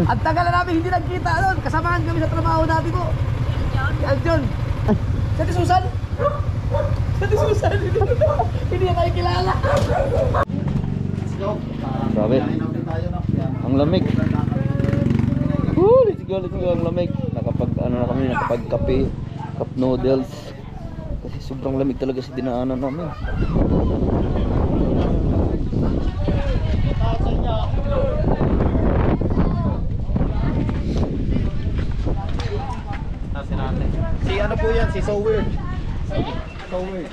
Ang tagal na namin hindi nagkita doon. Kasamahan kami sa trabaho dati po. Si Aljon. Si Ate Susan. Si Ate Susan. Hindi na tayo kilala. Let's go. Grabe. Ang lamig. Let's go, let's go. Ang lamig. Nakapagkape, cup noodles. Kasi sobrang lamig talaga sa dinaanan namin. Si ano po yan? Si So Weird. So Weird.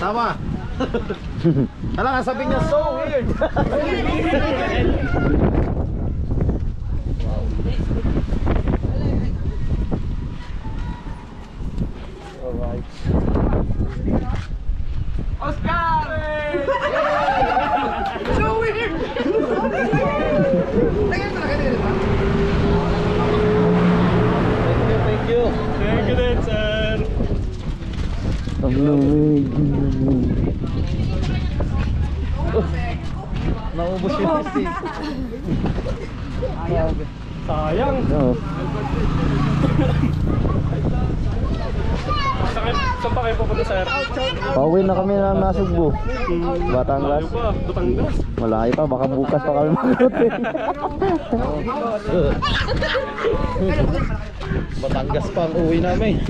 Tama. Alam nga sabi niya so weird. Alright. Oscar! So weird! Thank you. Thank you din, sir. Ang lamig. Naubos yung kasi. Sayang. No. Saan pa kayo pupunta, sir? Pauwi na kami ng Nasugbu. Batangas. Batangas. Malayo pa, baka bukas pa kami mag-route. Batangas pa ang uwi namin.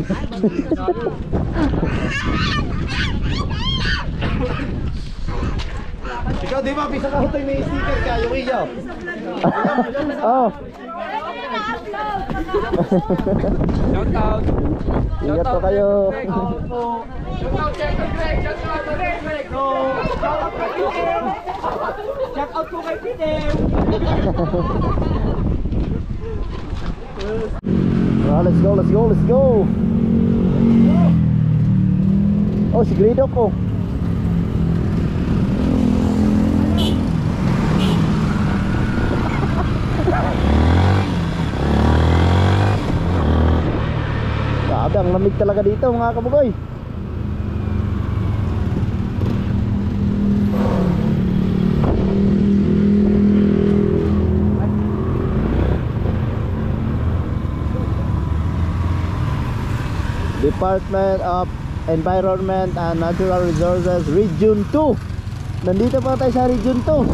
Ikaw di ba, bisa ka hotoy may sticker ka, yung iyo. Oh. Shout out. Ingat po kayo. Shout out po kay Peter. Let's go, let's go, let's go. Oh, si Grido ko. Grabe, ang lamig talaga dito mga kabugoy. Department of Environment and Natural Resources Region 2. Nandito pa tayo sa Region 2.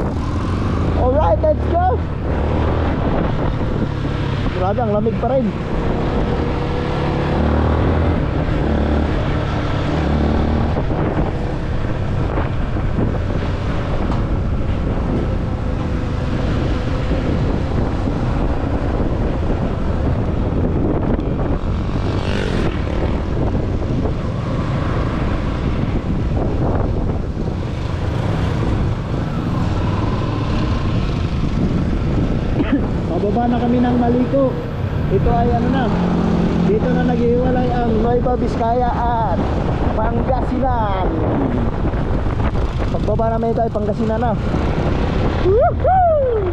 Alright, let's go. Grabe, ang lamig pa rin. Pababa na kami ng Maliko. Ito ay ano na, dito na naghihiwalay ang Nueva Vizcaya at Pangasinan. Pagbaba namin ito ay Pangasinan na. Woohoo!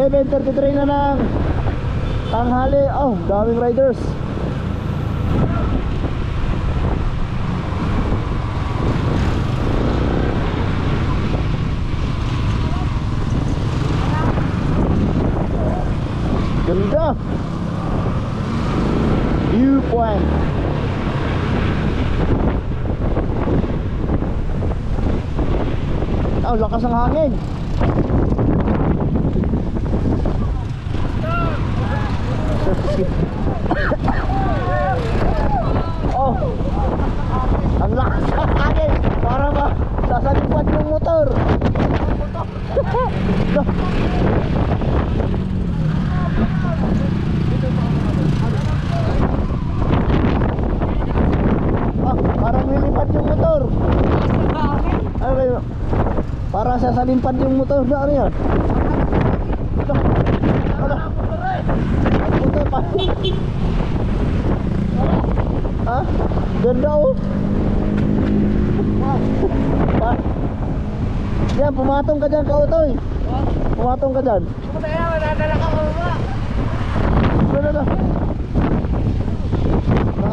.33 na lang tanghali. Oh, daming riders. Ganda viewpoint. Oh, lakas ng hangin. Oh, lumilipad yung motor. Ano ba yun? Parang sasalimpad yung motor na ano yan? Ano? Ang puto pa. Ha? Ganda oh. Yan, pumatong ka dyan, Kautoy. Pumatong ka dyan. Kaya madadala ka ba? Ano?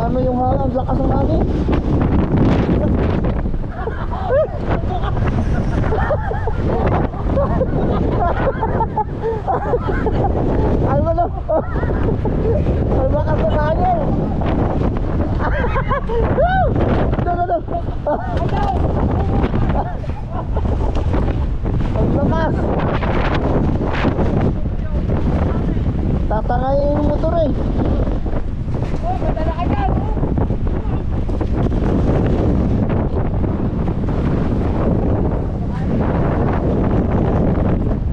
Ano yung hangin? Lakas ng hangin. Ano na? Ang lakas ng hangin. Ano? Ang lakas. Tatangayin yung motor eh. Oh, madala ka dyan.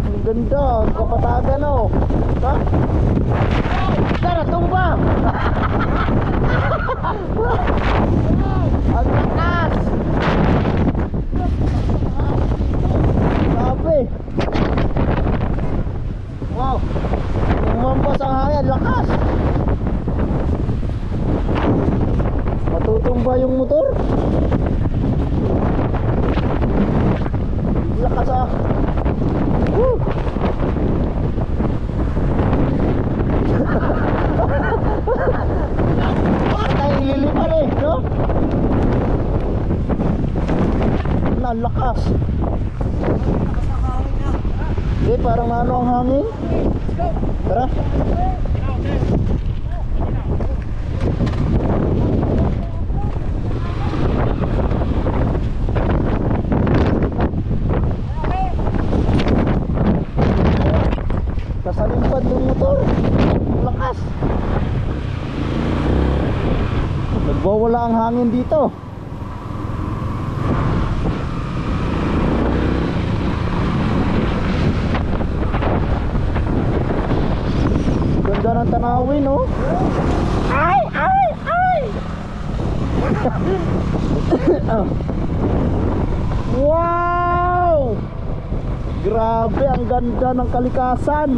Ang ganda, ang kapatagan oh. Ha? Tara, tumba! Ang lakas! Grabe! Wow! Umampas ang hangin, lakas! Matutumba yung motor? Lakas ah! Woo! Patay ililipan eh, no? Nalakas. Eh, parang nano ang hangin. Tara. Kasalimpad yung motor. Lakas. Nagwawala ang hangin dito. Ganda ng tanawin, no? Ay! Wow! Grabe, ang ganda ng kalikasan.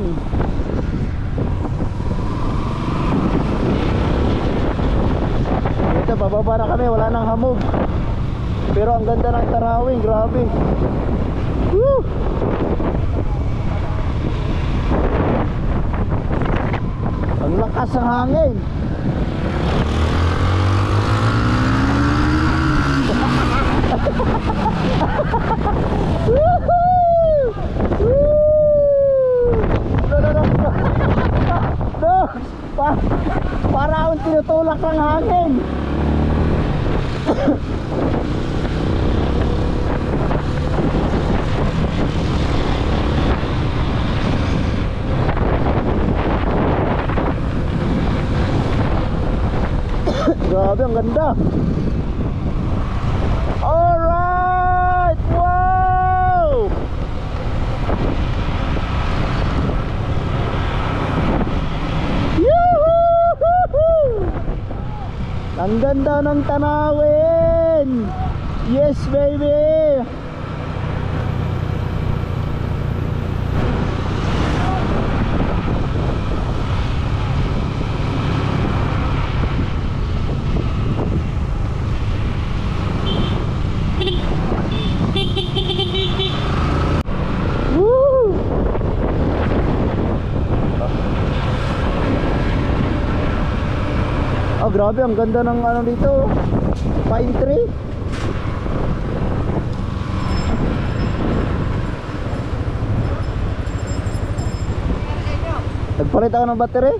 Ito, bababa na kami, wala nang hamog. Pero ang ganda ng tanawin, grabe. Woo! Ang lakas ng hangin. Para akong tinutulak ng hangin. Grabe, ang ganda. Alright! Wow! Yoo-hoo! Ang ganda ng tanawin. Yes, baby. Woo! Oh, grabe, ang ganda ng ano dito. Pine tree. Nagpalit ako ng battery.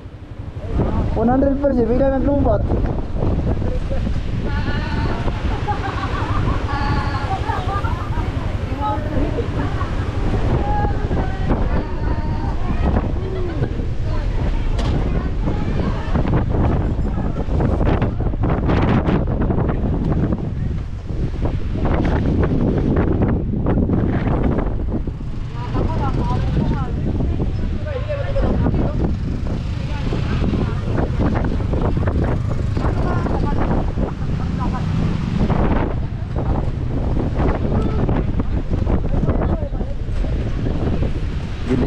100%, bigla naglubat.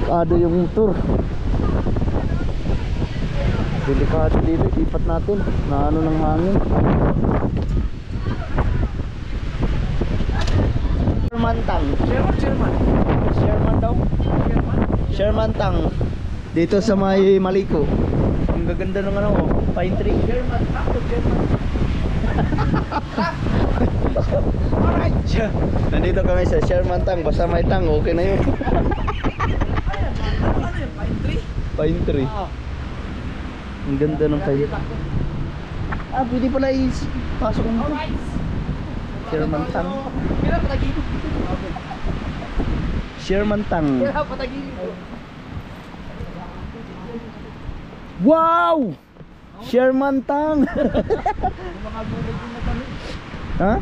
Delikado yung motor. Delikado dito, ipat natin na ano ng hangin. Shermantang. Sherman daw. Shermantang. Dito sa may Maliko. Ang gaganda ng ano, pine tree. Alright. Nandito kami sa Shermantang. Basta may tang, okay na yun. Ano yung pine tree? Pine tree. Ang ganda ng pine. Pwede pala pasok mo. Shermantang. Kira patagin. Shermantang. Kira patagin. Wow! Shermantang. Ha?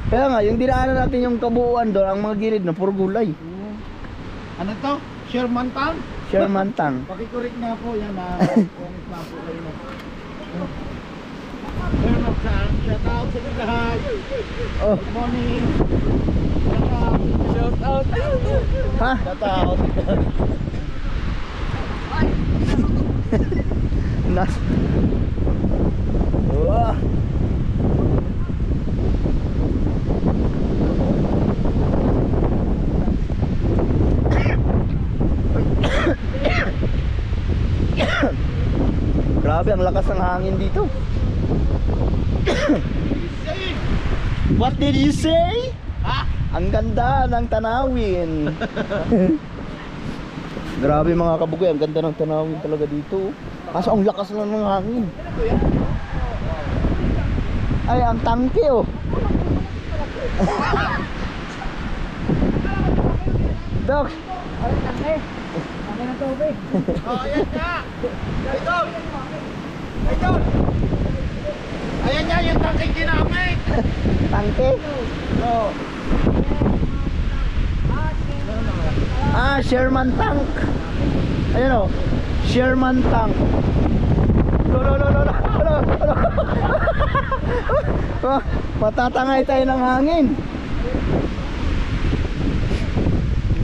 Kaya nga, yung dinaanan natin yung kabuuan doon, ang mga gilid na puro gulay. Ano to? Shermantang? Shermantang. Pakikurik nga po yan na comment na po kayo na. Shermantang, shout out sa lahat. Oh, Good morning. Shout out. ha? Shout out. Nas. Wah. Grabe ang lakas ng hangin dito. What did you say? Ha? Ang ganda ng tanawin. Grabe mga kabugoy, ang ganda ng tanawin talaga dito. Kaso ang lakas lang ng hangin. Ay, ang tangke oh. Dok. Oh, ayan nga. Idol. Idol. Ayan nga yung tangking ginamit. Tangke? Oh. Sherman tank. Ayan oh. Sherman tank. Lo. Oh, matatangay tayo ng hangin.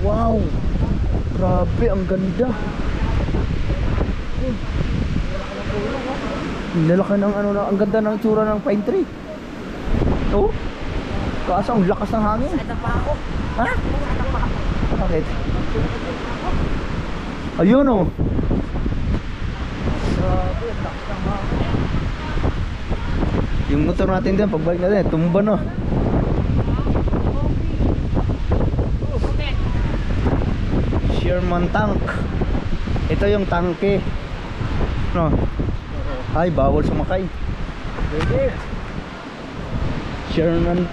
Wow. Grabe, ang ganda. Lalaki ng ano na, ang ganda ng tsura ng pine tree. Oh. Kaso ang lakas ng hangin. Ito pa ako. Ha? Bakit? Ayun oh. Yung motor natin din, pagbalik natin, tumba na. Sherman tank. Ito yung tangke. No. Ay, bawal sumakay. Sherman.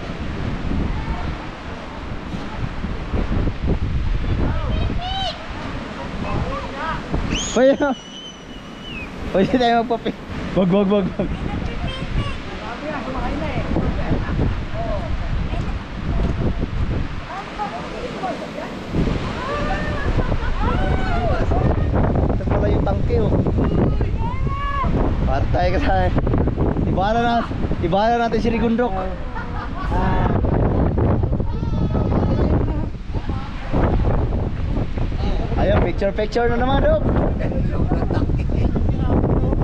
Pwede tayo magpapi. Wag. Ito pala yung tangke oh. Patay ka tayo. Ibala natin si Rigundok. Ayun, picture na naman Dok.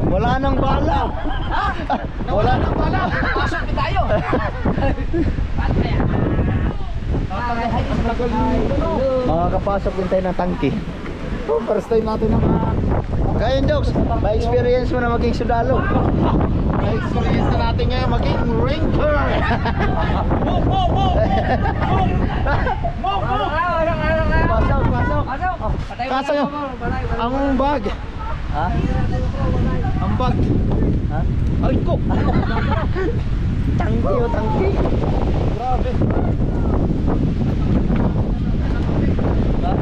Wala nang bala. Wala nang bala. Pasok na tayo. Makakapasok din tayo ng tangke. Oh, first time natin na Kaya Doks, may experience mo na maging sundalo. na-experience na natin ngayon maging ranger. Pasok. Kaso yung ang bag. Ha? Ang bag. Ha? Ay ko. Tangke o tangke. Grabe. Ha?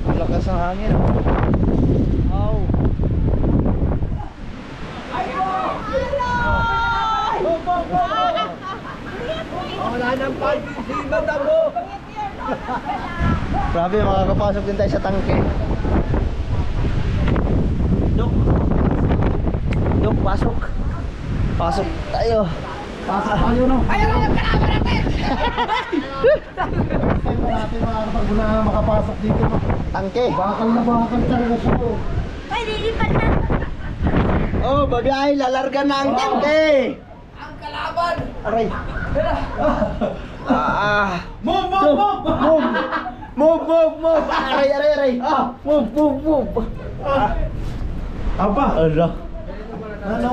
Ang lakas ng hangin. Wow. Wala nang pag. Sibat ako. Grabe, makakapasok din tayo sa tangke. Dok, pasok. Pasok tayo. Pasok tayo no. Ayun na yung kalama natin. natin pag na makapasok dito. Tangke. Bakal na bakal talaga siya. Ay, lilipat na. Oh, bagay, lalarga na ang tangke. Ang kalaban! Aray. Move! Move. Aray. Move. Aba! Ala. Ano?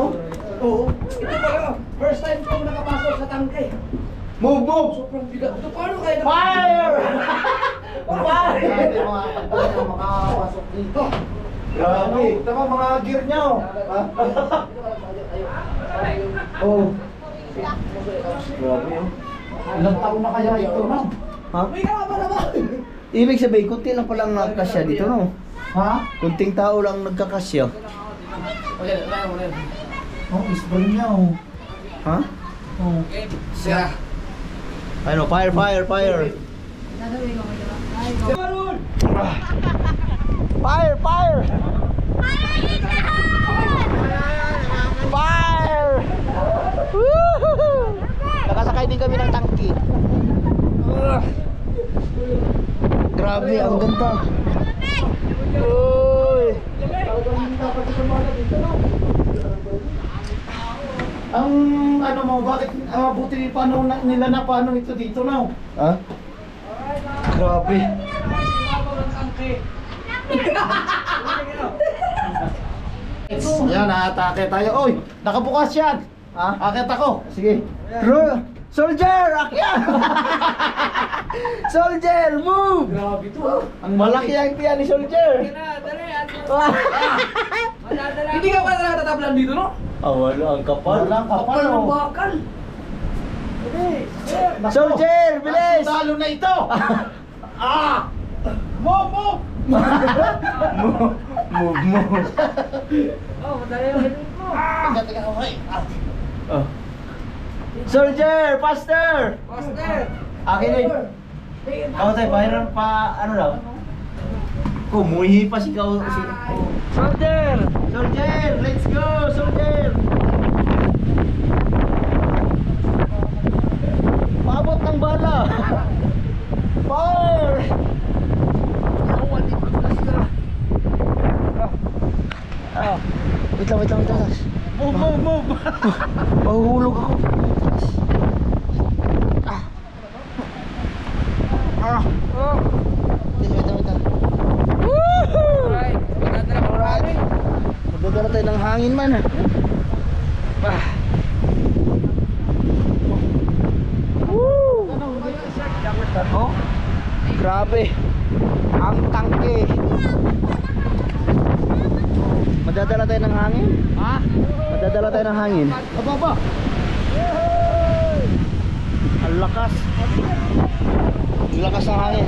Oo. Ito ba first time ko nakapasok sa tangke. Move! Sobrang bigat. Ito paano kayo Fire! Fire! Grabe mga pagkakas na makakapasok dito. Grabe. Tama mga gear niya oh. Oh. Grabe oh. Ilang taon na kaya ito ma'am? Ha? May kalaban na ba? Ibig sabihin, kunti lang palang nakakasya dito, no? Ha? Kunting tao lang nagkakasya. Oh, spring niya oh. Ha? Oh. Siya. Ano, fire. Fire! Fire! Woohoo! Nakasakay din kami ng tangki. Grabe, ang ganda. Uy! Ang ano mo, bakit buti paano nila na paano ito dito na? Ha? Grabe. Yan, atake tayo. Oy, nakabukas yan. Ha? Akit ako. Sige. Soldier! Akyat! Soldier, move! Grabe to. Ang malaki ang tiyan ni Soldier. Hindi ka pa talaga tatablan dito, no? Wala, ang kapal. Walang kapal Kapal ng oh. bakal. Soldier, bilis! Talo na ito. Move! Move. Oh, madali yung heading mo. Teka, okay. Oh. Soldier, faster! Master. Akin eh. Ako tayo, pahiram pa, ano daw? Kumuhi pa si Soldier! Soldier, let's go, Soldier! Paabot ng bala! Fire! Wait lang. Move! Mahuhulog ako. Wait lang. Alright. Madadala ko rally. Magdadala tayo ng hangin man. Woo! Oh, grabe. Ang tangke. Madadala tayo ng hangin? Ha? Madadala tayo ng hangin. Aba. Ang lakas. Ang lakas ng hangin.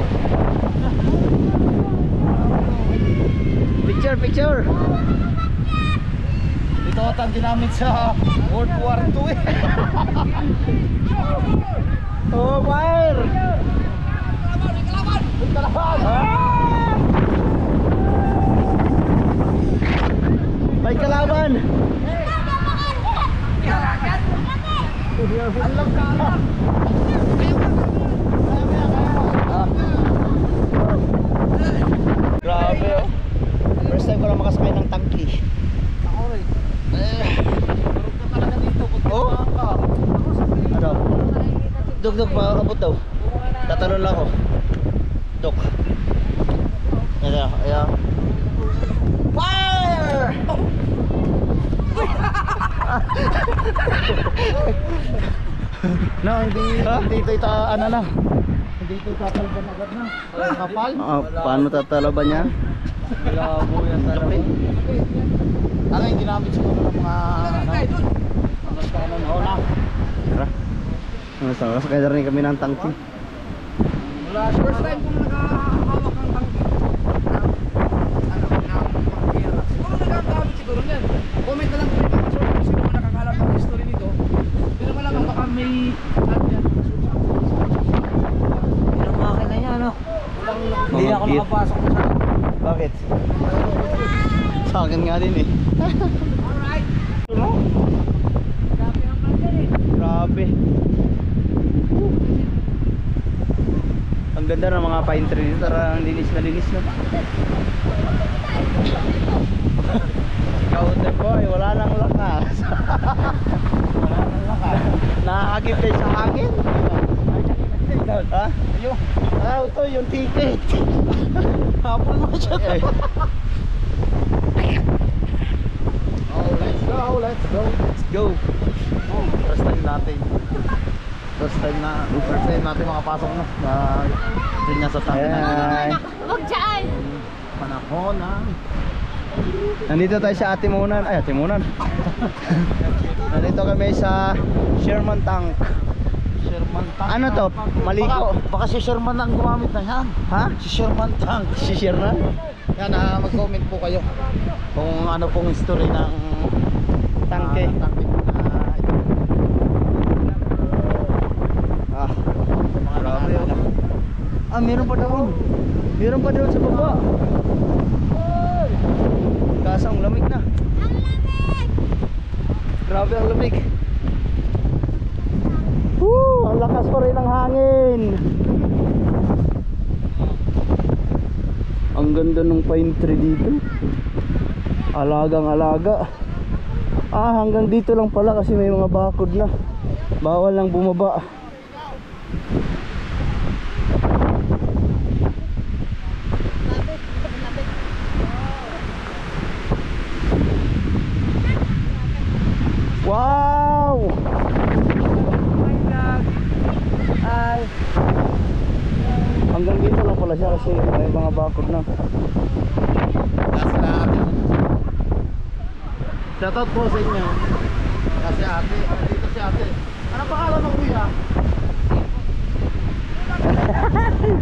Picture. Ito at ang ginamit sa World War II eh. Oh, fire! May kalaban! Grabe oh. First time ko lang makasakay ng tangki. Ako rin. Meron ka talaga dito. Oh? Ano? Dok, paabot daw. Tatalon lang ako. Dok. Ayan. Fire! No, hindi ito ano na. Hindi ito tatalban agad na. Kapal. Paano tatalaban niya? Labo yan talaga. Ano yung ginamit siguro ng mga ano na. Tara. Sakay na rin kami ng tangki. First time kong nakahawak ng tangke. Siguro nagagamit siguro niyan. Comment na lang kung may mga sort kung sino nakakalap ng history nito. Hindi naman lang baka may Akin na niya, ano? Hindi ako nakapasok sa Bakit? Sa akin nga din eh. Alright. Grabe. Ang Ang ganda ng mga pine tree dito. Tarang linis na linis na. Scouter boy, wala nang lakas. Wala nang lakas. Nakakagip kayo sa hangin. Ha? Ayun. Ito yung ticket. Hapon mo siya. Oh, let's go, let's go. Let's go. First time natin. First time natin makapasok na rin niya sa tabi na Ayan. Huwag dyan! panahon na. Nandito tayo sa Atimunan. Ay, Atimunan. Nandito kami sa Sherman Tank. Sherman Tank. Ano to? Maliko? Baka si Sherman ang gumamit na yan. Ha? Si Sherman Tank. Si Sherman? Yan, mag-comment po kayo kung ano pong history ng Tangke. tangke na ito. Ah, Sa mga grabe naalala. ah, meron pa doon. Meron pa doon sa baba. Kaso ang lamig na. Ang lamig! Grabe ang lamig. Woo! Ang lakas pa rin ng hangin. Ang ganda ng pine tree dito. Alagang alaga. Ah, hanggang dito lang pala kasi may mga bakod na. Bawal lang bumaba. Wow! Ay. Hanggang dito lang pala siya kasi may mga bakod na. Last lahat. Shoutout po sa inyo. Kasi ate, dito si ate. Ano pangalan mo kuya?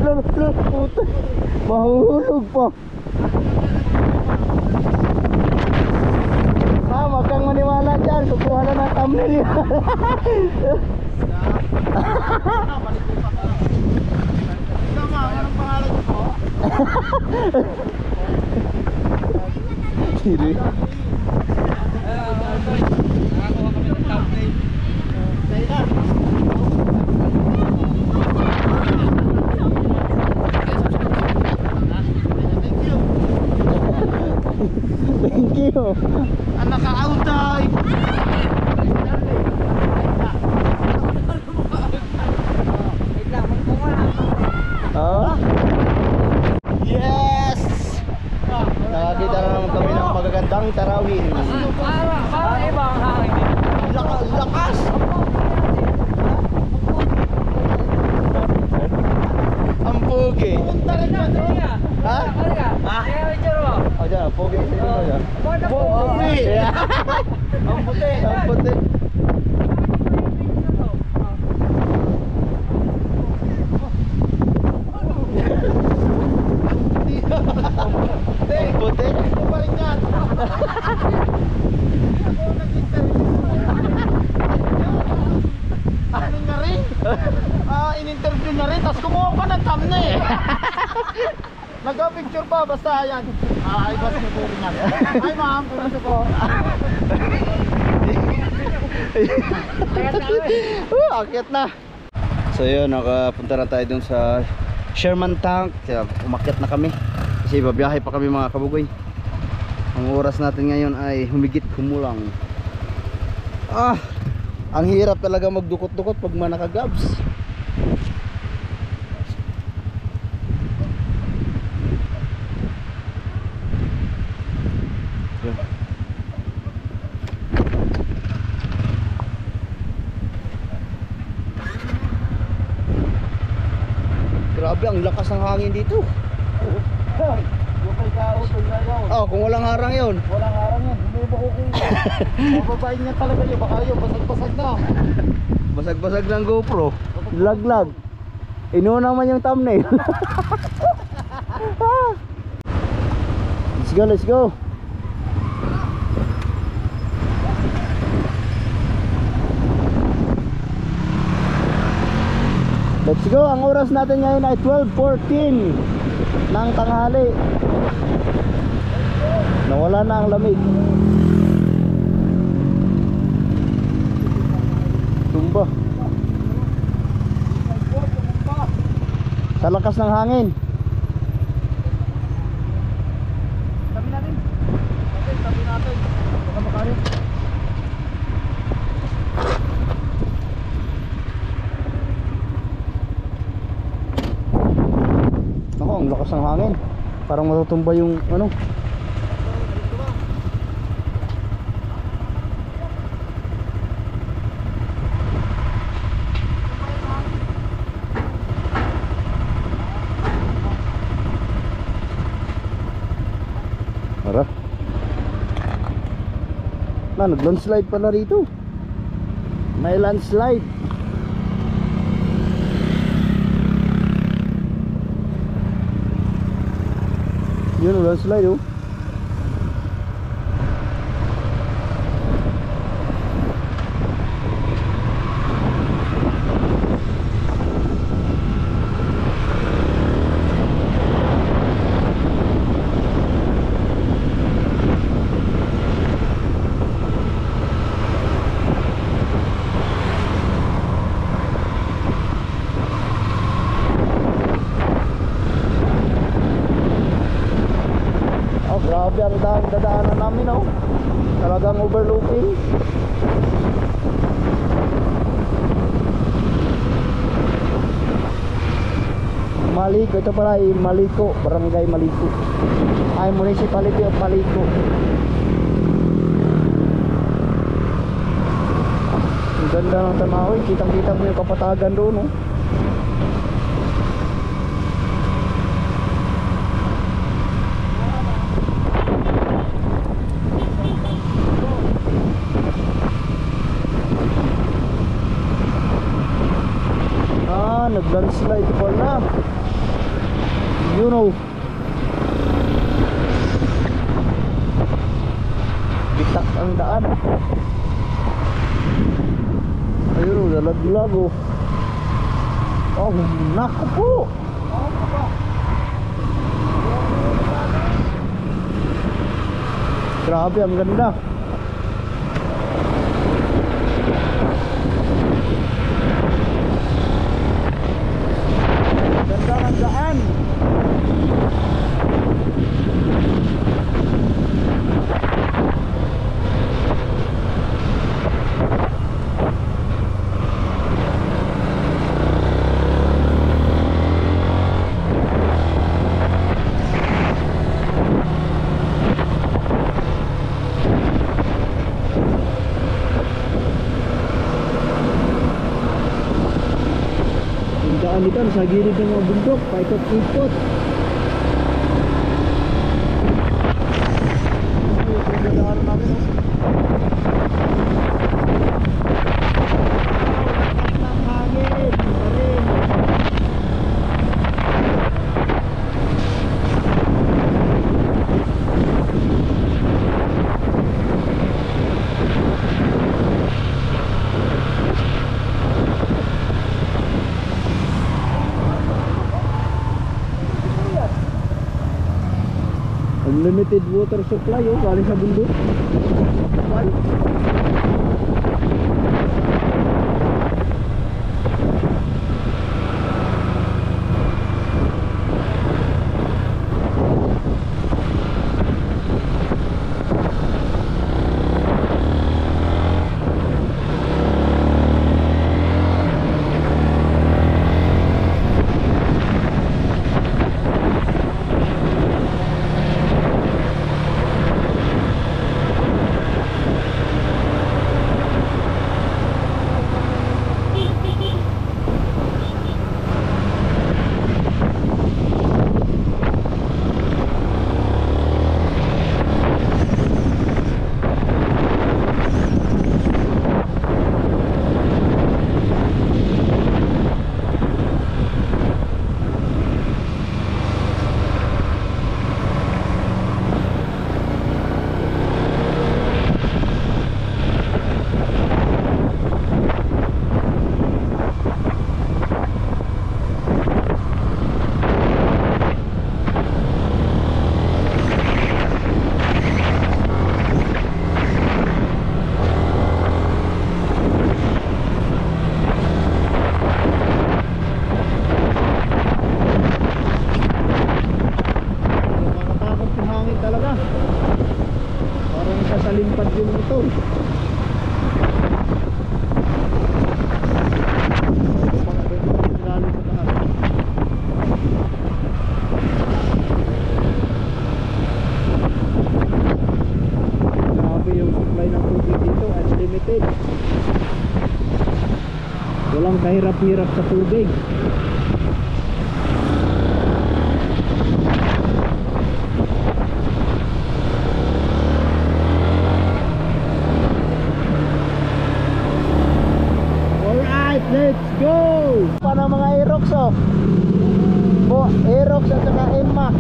Lalo, puta. Mahuhulog pa. Ah, wag kang maniwala dyan. Kukuha na ng thumbnail yan. Tama, anong pangalan mo po? Siri. Thank you. Ang naka-outay. Ah? Yes! Nakakita na naman kami ng magagandang tarawin. Lakas! Ang pogi. Ha? Ha? Oh, dyan, pogi. Pogi! Ang puti! Ang puti! Ang puti! Ito pa rin yan. Ako nag-interview. Ano na rin? In-interview na rin. Tapos kumuha ka ng thumbnail. Nag-picture pa. Basta yan. Ay, basta niyo po rin yan. Ay, ma'am. Pumunta po. Akit na. So yun, nakapunta na tayo dun sa Sherman Tank. Kaya umakyat na kami kasi babiyahe pa kami mga kabugoy. Ang oras natin ngayon ay humigit humulang. Ah, ang hirap talaga magdukot-dukot pag manakagabs. Yun. Grabe, ang lakas ng hangin dito. Oh, kung walang harang yun. Walang harang yan. Hindi ba okay? Mababain niya talaga yun. Baka yun. Basag-basag na. Basag-basag ng GoPro. Laglag. Inuuna naman yung thumbnail. Let's go, let's go. Let's go. Ang oras natin ngayon ay 12:14 ng tanghali. Nawala na ang lamig. Tumba. Sa lakas ng hangin. Tabi natin. Tabi natin. Baka makaya. Ako, ang lakas ng hangin. Parang matutumba yung ano. Tara. Nag-landslide pala rito. May landslide. Yun, landslide oh. Grabe ang dadaanan namin oh. Talagang overlooking. Maliko, ito pala ay Maliko, Barangay Maliko. Ay Municipality of Maliko. Ang ganda ng tanaw, kitang-kita mo yung kapatagan doon oh. Nag-landslide pala. You know. Bitak ang daan. Ayun o, lalaglag o. Oh, naku po. Grabe, ang ganda. Ganda ng daan. Daan dito sa gilid ng mga bundok, paikot-ikot. Daan namin oh. Ang hangin, rin. Unlimited water supply oh, galing sa bundok. hirap sa tubig. Alright, let's go! Paano mga Aerox oh? Aerox at saka M-Max.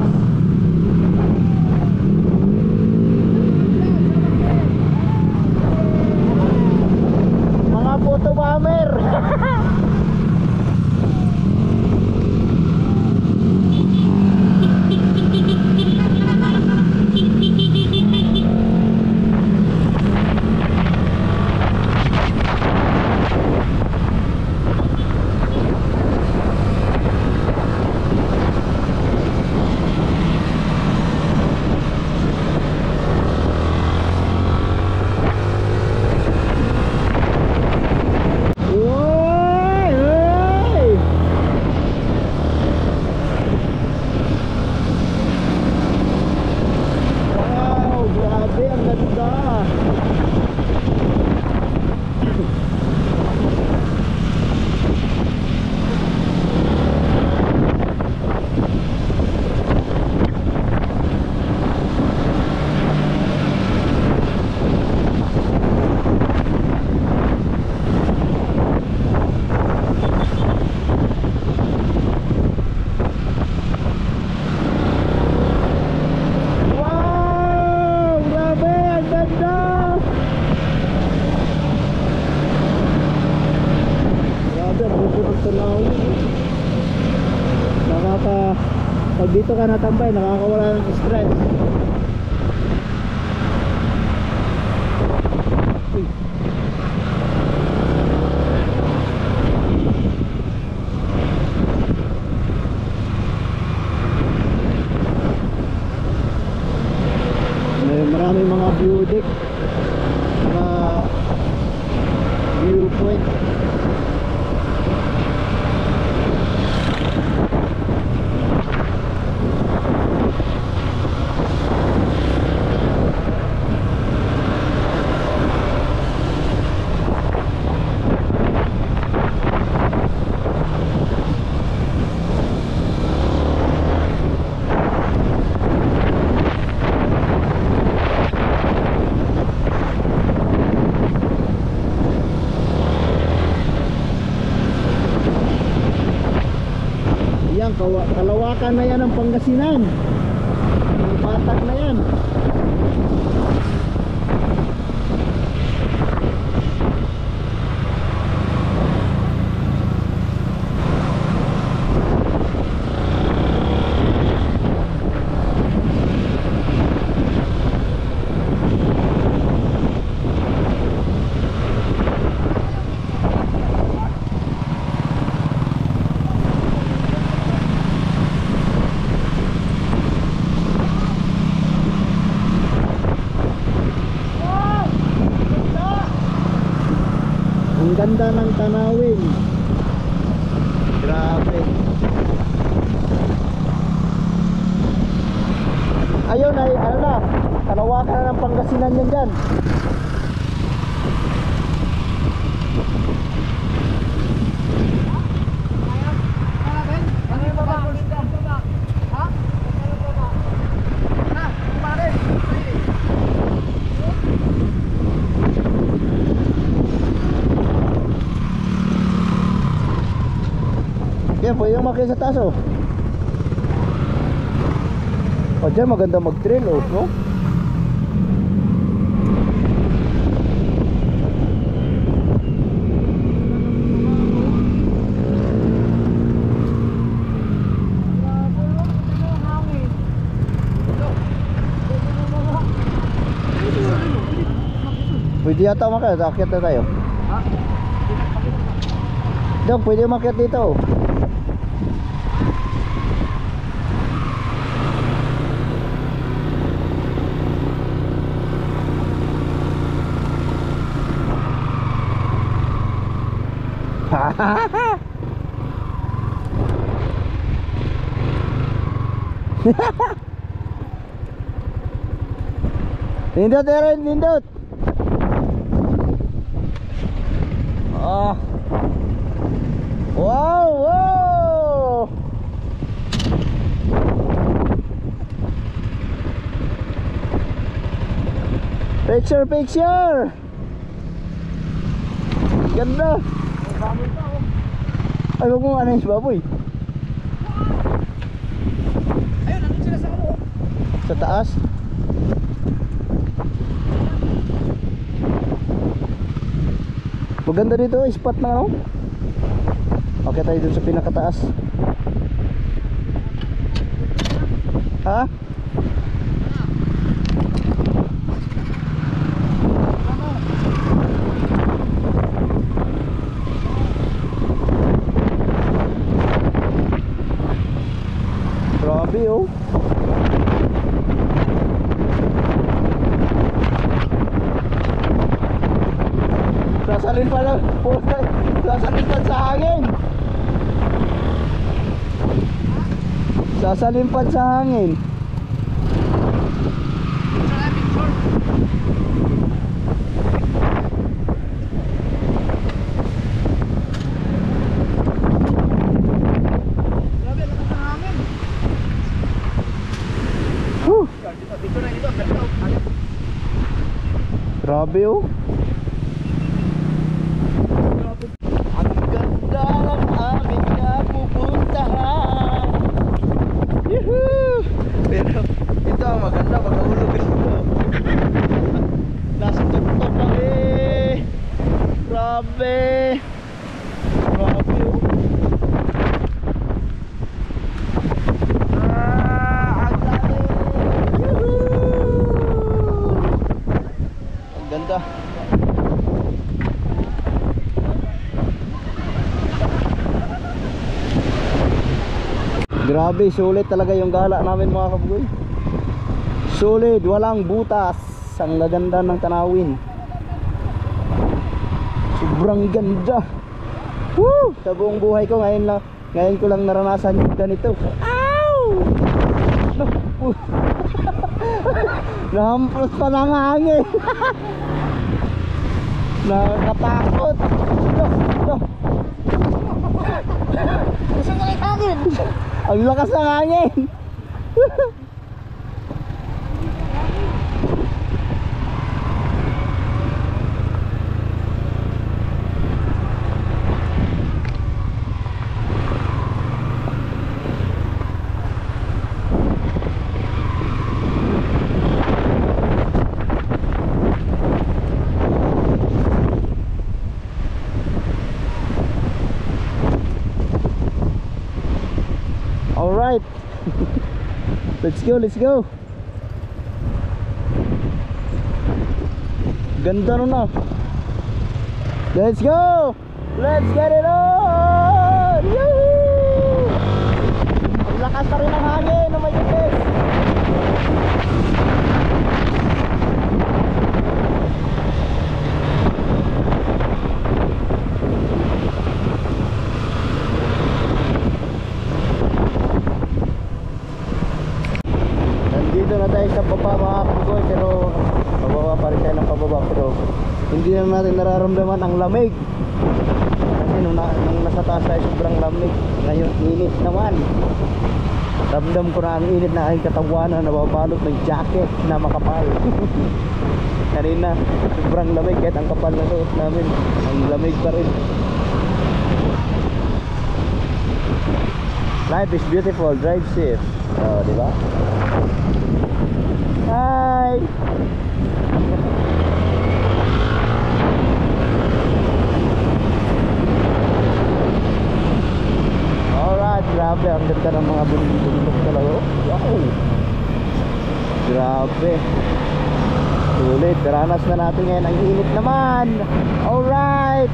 Mga photo bomber. Pag dito ka natambay, nakakawala ng stress. Uy. Maraming mga view deck, mga viewpoint. Kalawakan na yan ang Pangasinan. Patag na yan. Ang ganda ng tanawin. Grabe. Ayun ay ano na, kalawakan na ng Pangasinan yan dyan. Yan, pwede yung makita sa taas oh. O dyan maganda mag-trail oh, no? Pwede yata umakyat, akyat na tayo. Dog, pwede umakyat dito oh. Nindot Aaron, nindot. Oh. Picture, picture! Ganda! Ay, wag mo ano yung baboy. Ayun, nandun sila sa ano. Sa taas. Maganda dito, spot na ano. Okay tayo dun sa pinakataas. Ha? Grabe oh. Sasalin pa lang. Sasalin pa sa hangin. Sasalin pa sa hangin. Grabe, lakas ng hangin. Whew. Dito na dito. Ayun. Grabe oh. Ang ganda ng aming napupuntahan. Yuhuu! Pero ito ang maganda pag nahulog ito. Nasa tuktok kami. Grabe. Grabe oh. Ang lalim. Yuhuu! Ang ganda. Grabe, sulit talaga yung gala namin mga kabugoy. Sulit, walang butas. Ang gaganda ng tanawin. Sobrang ganda. Woo! Sa buong buhay ko ngayon ko lang naranasan yung ganito. Ow! Nahamplos pa ng hangin. Nakakatakot. Gusto nyo kahit hangin. Ang lakas ng hangin. Alright. Let's go, let's go. Ganda nun ah. Let's go. Let's get it on. Yahoo! Ang lakas pa rin ng hangin na mayipis. Nandito na tayo sa baba mga kabugoy, pero pababa pa rin tayo ng pababa, pero hindi na natin nararamdaman ang lamig kasi nung nasa taas tayo sobrang lamig. Ngayon init naman, ramdam ko na ang init na aking katawan na nababalot ng jacket na makapal. Kanina sobrang lamig kahit ang kapal na suot namin, ang lamig pa rin. Life is beautiful, drive safe. Oh, di ba? Hi. Alright, grabe ang ganda ng mga bundok talaga. Wow. Grabe. Sulit, daranas na natin ngayon ang init naman. Alright.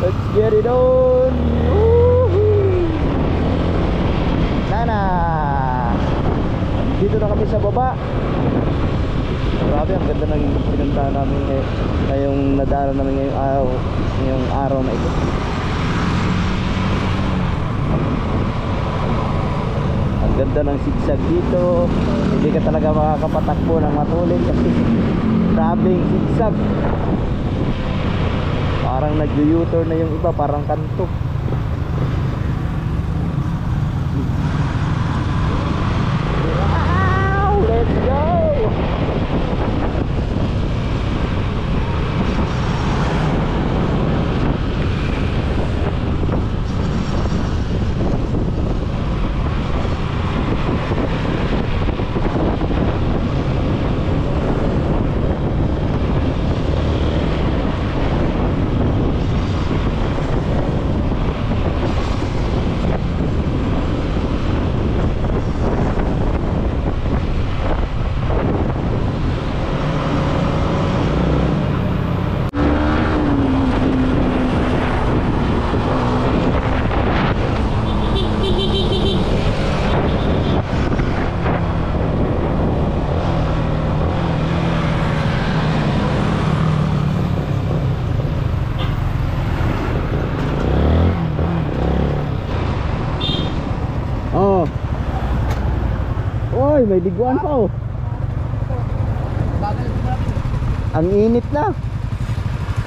Let's get it on. Woohoo. Nana. Dito na kami sa baba. Grabe, ang ganda ng pinuntahan namin ngayong nadaanan namin ngayong araw na ito. Ang ganda ng sigsag dito. Hindi ka talaga makakapatakbo ng matulin kasi grabing sigsag. Parang nag-u-turn na yung iba, parang kanto. Let's go! Ay, may biguan pa oh. Bagal mo natin. Ang init na.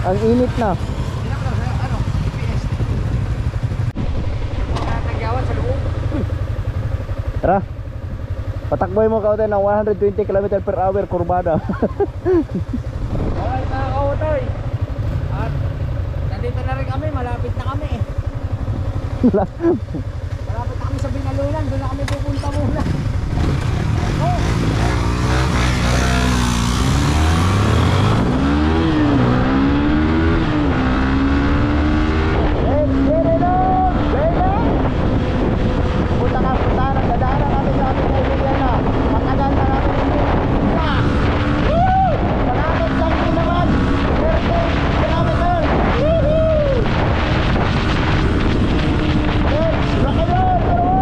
Ang init na. Tingnan mo lang sa ano, GPS. Mga tagyawan sa loob. Tara. Patakboy mo kautoy ng 120 km/h kurbada. Alright mga kautoy. At nandito na rin kami, malapit na kami eh. Malapit na kami sa Binalunan, doon na kami pupunta muna. Oh! Let's get it on, baby! Punta ka, punta na. Dadaanan natin sa ating kaibigan na. Matagal na natin hindi. Woo! Malapit lang din naman. 30 kilometers. Woohoo! Let's rock and roll, bro!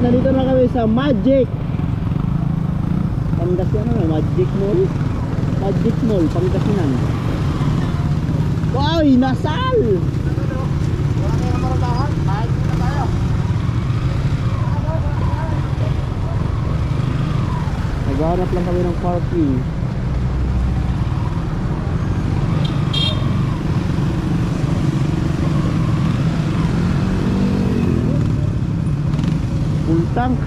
Nandito na kami sa Magic Pangasinan na, Magic Mall. Magic Mall, Pangasinan. Wow, nasal! Wala kayong maratahan, kahit na tayo. Naghahanap lang kami ng parking. Full tank.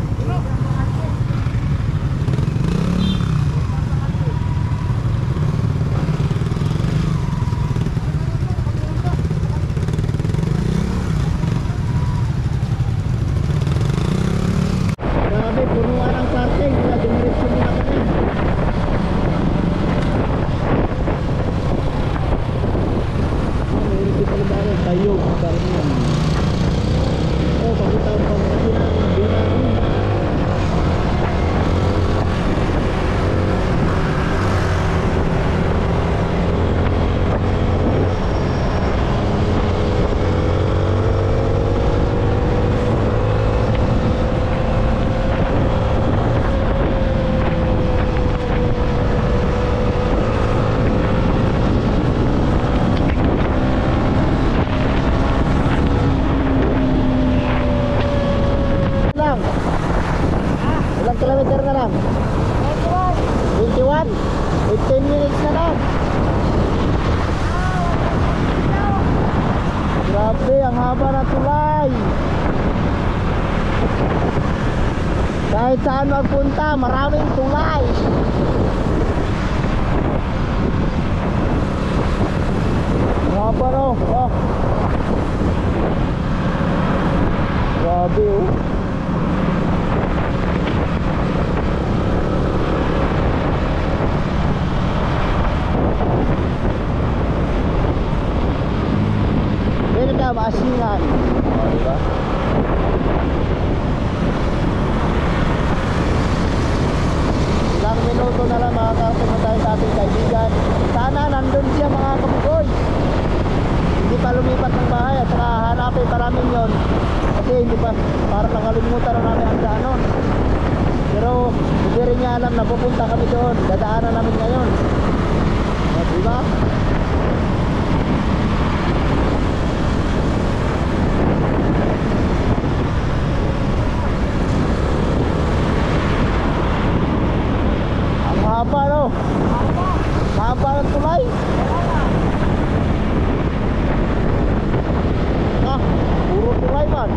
Grabe, punuan ang parking. Kaya dumiretso muna kami. Mayroon dito na tayo. Tayo, karamihan. Oh, pakita ang Pangasinan. Binang. Lang. Ilang kilometer na lang? 21? 15 minutes na lang. Grabe, ang haba na tulay. Kahit saan magpunta, maraming tulay. Haba no? Oh. Grabe oh. Beda maasingan. Oh, diba? namin yon. Kasi hindi pa, parang nakalimutan na namin ang daanon. Pero hindi rin niya alam na pupunta kami doon. Dadaanan namin ngayon. O, diba? Ang haba, no? Haba ng tulay. Ah, puro tulay man.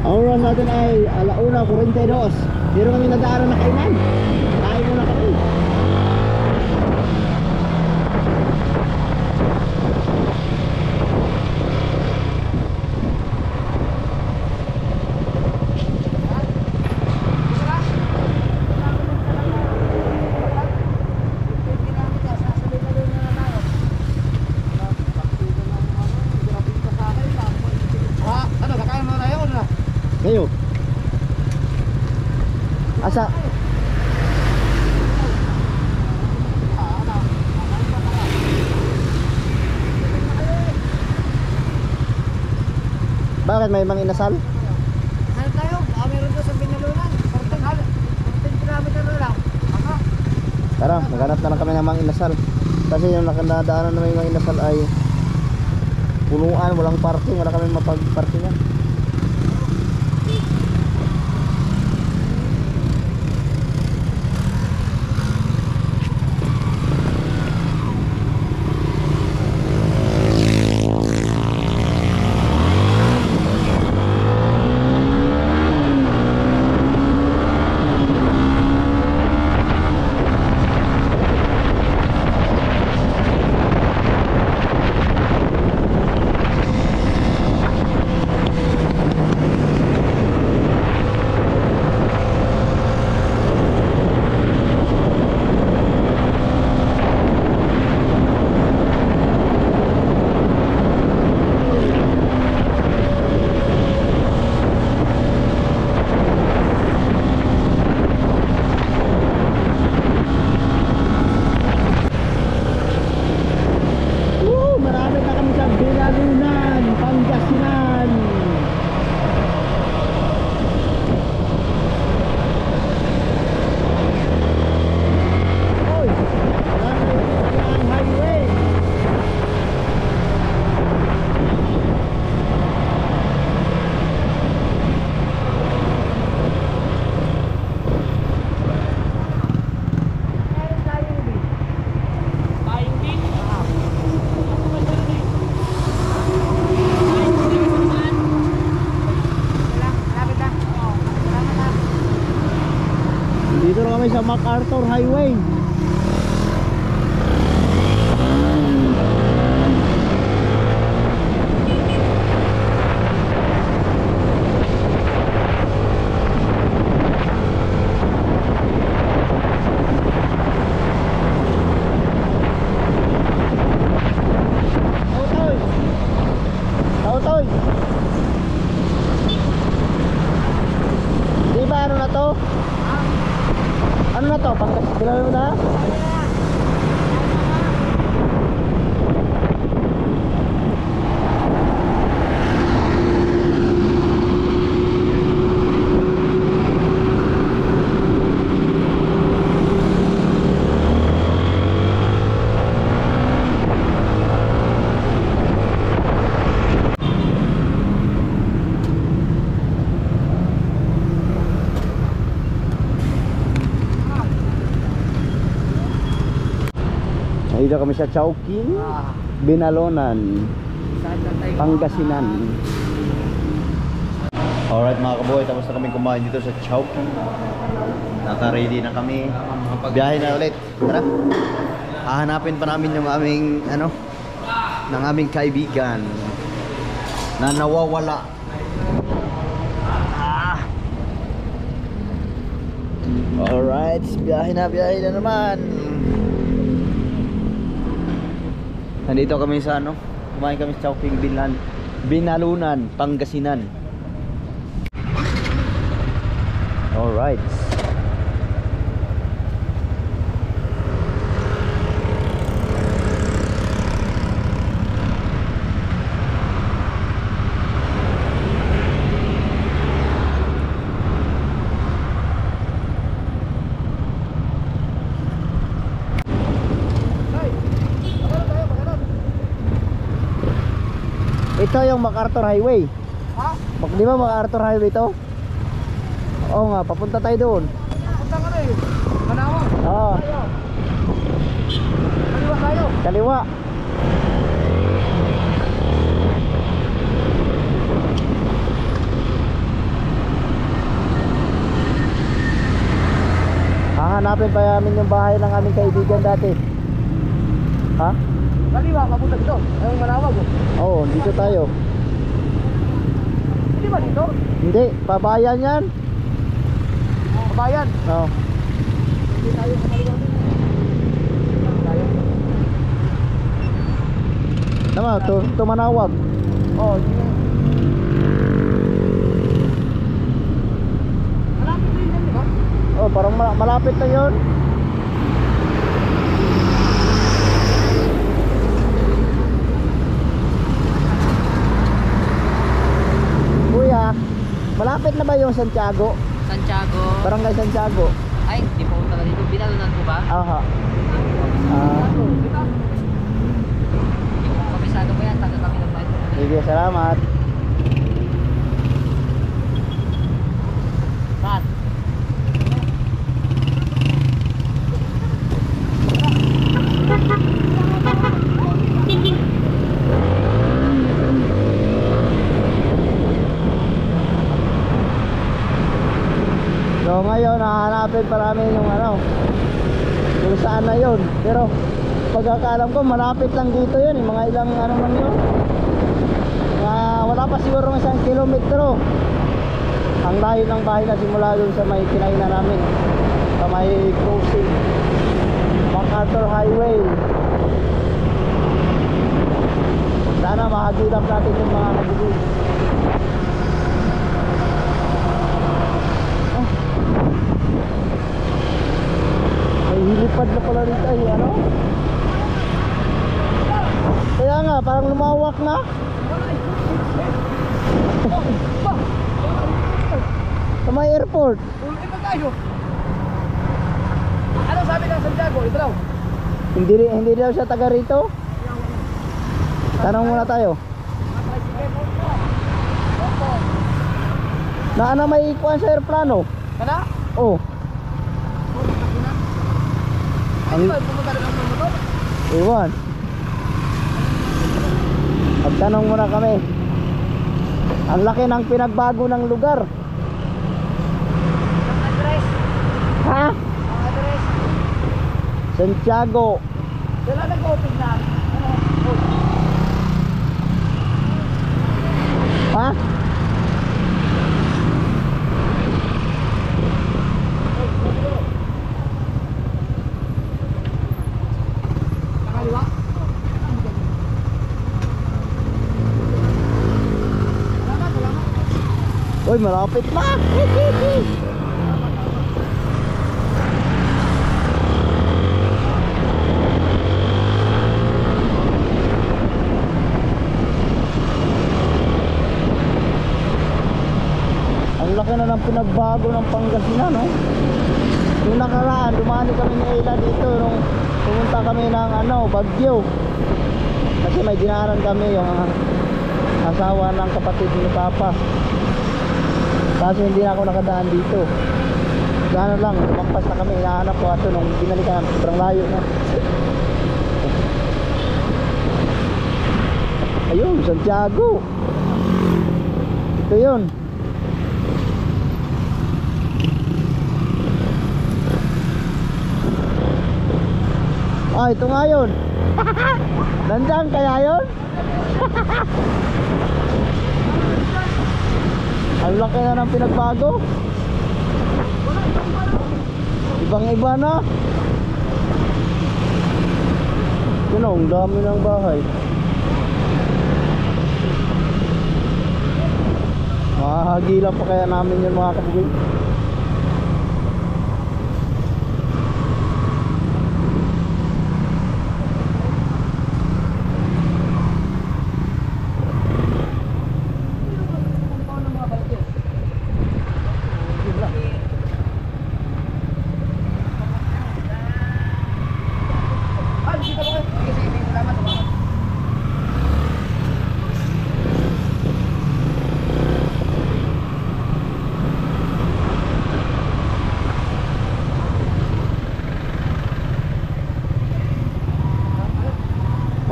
Ang oras natin ay 1:42. Pero kami nadaanan na kainan. Kain muna kami. Ano, kakain mo na yun na? Ngayon. Asa? Bakit may mga inasal? Ano tayo? Meron doon sa Binalunan. 14 kilometer na lang. Ako. Tara, maghanap na lang kami ng mga inasal. Kasi yung nakadaanan na may mga inasal ay punuan, walang parking, wala kami mapag-parkingan. Marami na kami sa Binalunan, Pangasinan. Oy, marami ang highway. Dito na kami sa MacArthur Highway. Tautoy! Tautoy! Di ba ano na to? Ano na to? Pagkasilan mo na? Dito kami sa Chowking, Binalonan, Pangasinan. Alright mga kaboy, tapos na kami kumain dito sa Chowking. Naka-ready na kami. Biyahe na ulit. Tara. Hahanapin pa namin yung aming ng aming kaibigan na nawawala. Alright, biyahe na naman. Nandito kami sa kumain kami sa Chowking Binalunan, Pangasinan. Alright. Ito yung MacArthur Highway. Ha? Di ba MacArthur Highway to? Oo nga, papunta tayo doon. Punta ka na eh. Manawag. Oo. Kaliwa tayo. Kaliwa. Hahanapin pa namin yung bahay ng aming kaibigan dati. Ha? Kaliwa, papunta dito. Ayun manawag oh. Oo, dito tayo. Hindi ba dito? Hindi, pabayan yan. Kabayan. Oo. Hindi tayo sa kaliwa dito. Tayo. Tama, tumanawag. Oh, hindi na. Malapit na yun, di ba? Oh, parang malapit na yun. Kuya, malapit na ba yung Santiago? Santiago. Barangay Santiago. Ay, di po talaga dito. Binalunan ko ba? Aha. Hindi ko kabisado ko yan. Taga kami ng bahay. Sige, salamat. Saan? So ngayon, hahanapin pa namin yung kung saan na yun. Pero pagkakalam ko, malapit lang dito yun. Mga ilang lang yun. Wala pa siguro ng 1 kilometro. Ang layo ng bahay na simula dun sa may kinainan namin. Sa may crossing. MacArthur Highway. Sana mahagilap natin yung mga nabugod. May hilipad na pala rito ay Kaya nga, parang lumawak na. Sa may airport. Ulitin pa tayo. Ano sabi ng Santiago? Ito daw. Hindi daw siya taga rito. Tanong muna tayo. Na may ikuan sa airplano. Kana? Oh. Ano ba? Pumunta rin ang motor? Iwan. Magtanong muna kami. Ang laki ng pinagbago ng lugar. Address. Ha? Ang address. Santiago. Dala nag-open na. Ha? Kaliwa. Uy, malapit na. Ang laki na ng pinagbago ng Pangasinan, no? Yung nakaraan, dumani kami ni Ayla dito nung pumunta kami ng Baguio. Kasi may dinaanan kami yung asawa ng kapatid ni Papa. Kasi hindi na ako nakadaan dito. Gano'n lang, lumagpas na kami, hinahanap ko ato nung binalikan, sobrang layo na. Ayun, Santiago. Ito yun. Ah, ito nga yun. Nandyan kaya yun? Ang laki na ng pinagbago. Ibang iba na. Yun, ang dami ng bahay. Mahahagilan pa kaya namin yun mga kabugay.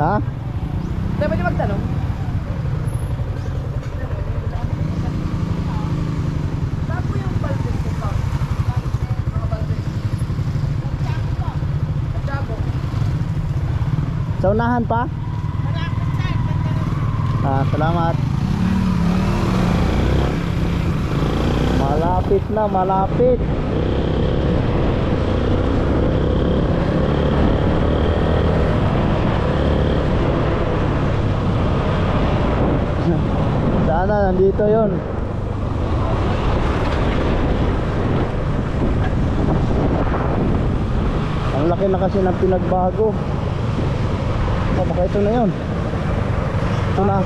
Ha? Tayo ba niyo magtanong? Saan po yung Baldes ko pa? Mga Baldes. Santiago. Sa unahan pa? Ah, salamat. Malapit na, malapit. Sana nandito yon. Ang laki na kasi ng pinagbago. Oh, baka ito na yon. Ito na.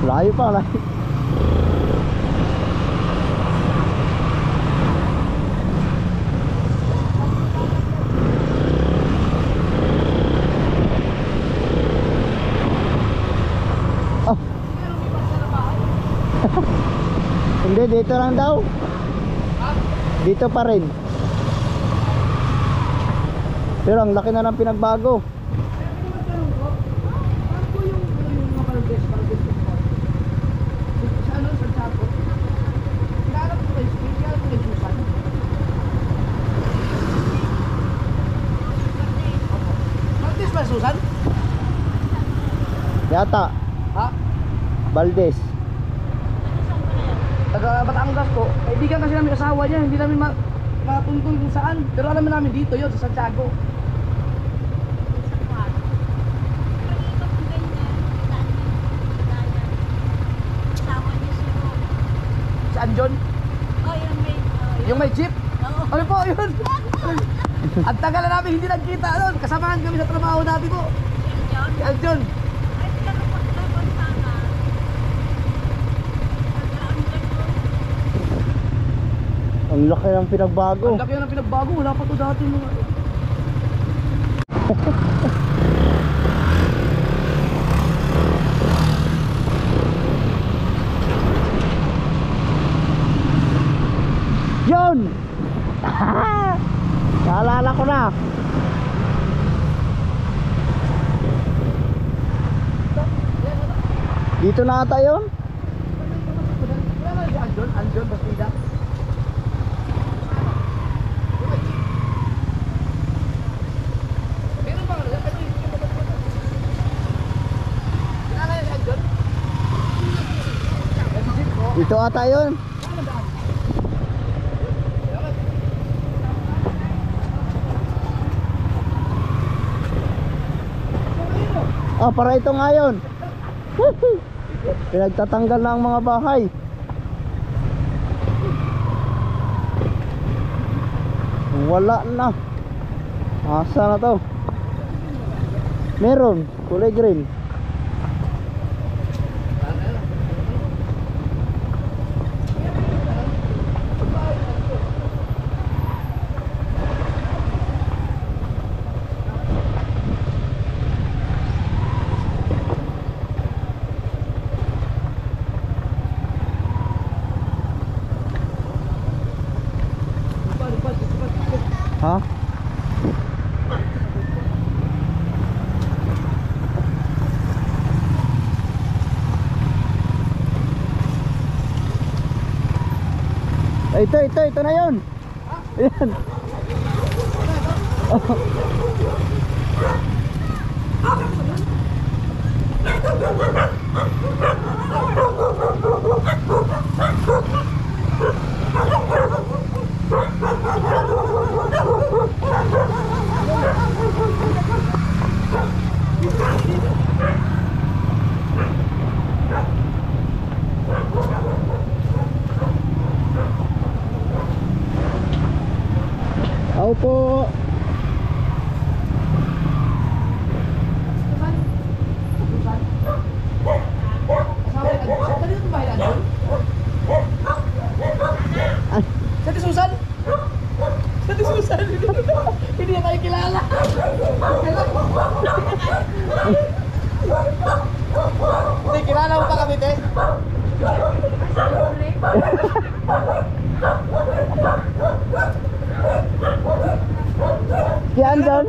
Layo pa, layo. Oh. Hindi, dito lang daw. Dito pa rin. Pero ang laki na ng pinagbago. Susan? Yata, Ha? Baldes. Taga Batangas po. Kaibigan kasi namin asawa niya, hindi namin matuntun kung saan. Pero alam namin dito yun, sa Santiago. Saan John? Yung may jeep? Ano po, yun? Ang tagal na namin hindi nagkita doon. Kasamahan kami sa trabaho natin po. Si Aljon. Ang laki ng pinagbago. Ang laki ng pinagbago. Wala pa to dati mga... Yun! Naalala ko na. Dito na ata yun? Wala ba si Aljon? Aljon, Bastida? Meron ba nga? Kilala niya si Aljon? Dito ata yun. Ah, para ito nga yun. Pinagtatanggal na ang mga bahay. Wala na. Asa na to? Meron, kulay green. Ha? Ay, ito na yun. Ayan. Ako po. Sa Ate Susan? Sa Ate Susan? Hindi na tayo kilala. Hindi, kilala mo pa kami, te? Yan doon.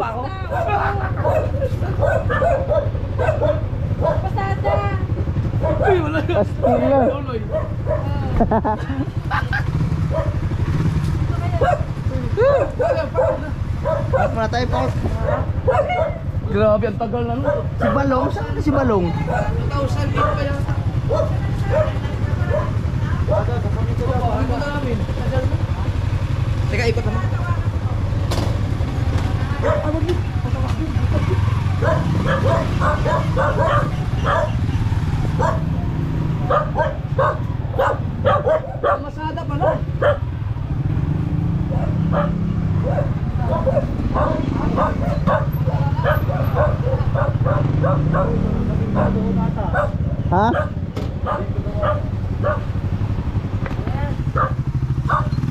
Pasada. Uy, wala na. Pastil na. Tuloy. At muna tayo po. Grabe, ang tagal na nun. Si Balong, saan na si Balong? 2,000 dito kaya. Ano na namin? Teka, ikot naman. Masada pa na. Ha?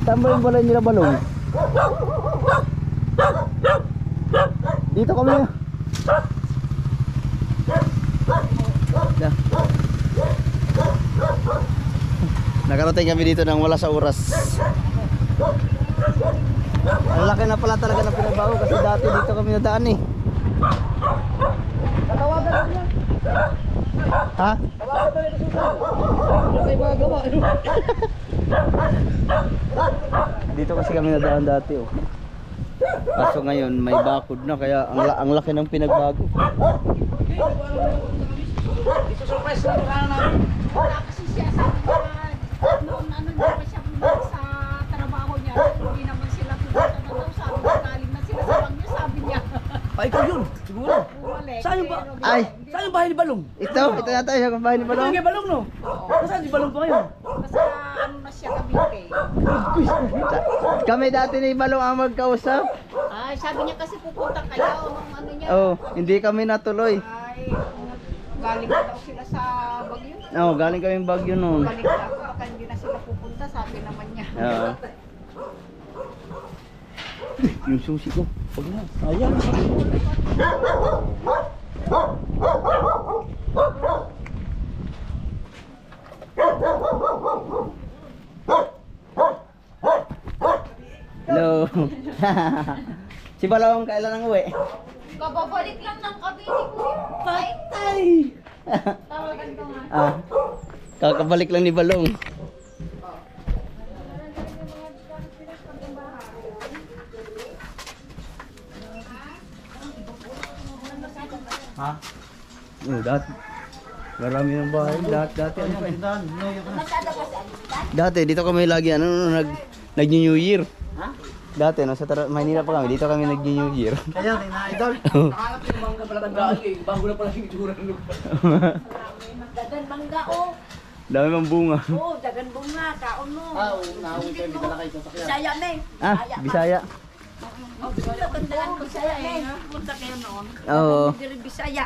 Saan ba yung balay nila Balong? Dito kami. Nakarating kami dito nang wala sa oras. Ang laki na pala talaga ng pinabago kasi dati dito kami nadaan eh. Tatawagan na niya. Ha? Tawagan na niya sa Susan. Kasi mga gawa. Dito kasi kami nadaan dati oh. Kaso ngayon may bakod na kaya ang laki ng pinagbago. Isusurprise na ka namin. Wala kasi siya sa noon ano na pa siya sa trabaho niya. Hindi naman sila pupunta na daw. Sabi niya, galing na sila sa Baguio. Sabi niya. Ay, ikaw yun. Siguro. Bumalik. Saan yung ba? Pero Ay! Saan yung bahay ni Balong? Ito na tayo sa bahay ni Ito Balong. yung kay Balong, no? Nasaan si Balong pa ngayon? basta ano na siya Cavite. Kami dati ni Balong ang magkausap. Ay, sabi niya kasi pupunta kayo nung ano niya. Oh, hindi kami natuloy. Ay, galing na daw sila sa Baguio. Oh, galing kami Baguio noon. Balik na ako, baka hindi na sila pupunta, sabi naman niya. Oo. Yung susi ko. Pag na. Ayan. Hello. Si Balong kailan ang uwi? Kababalik lang ng Cavite ko yun. Patay! Tawagan ko nga. Ah. Kakabalik lang ni Balong. Ha? Oh, dati. Marami ng bahay. Dati ano pa eh. Dati dito kami lagi nag-New Year. Ha? Dati no sa Maynila pa kami. Dito kami nag-New Year. Kaya rin na idol. Nakahanap yung bangga pala tandaan eh. Bago na pala yung itsura ng lugar. Dagan bangga oh. Dami mang bunga. Oh, dagan bunga, kaon mo. Oo, nauwi kayo, bigala kayo sa sakyan. Bisaya me. Ah, Bisaya. Oh, tandaan ko Bisaya me. Punta kayo noon. Oo. Hindi rin Bisaya.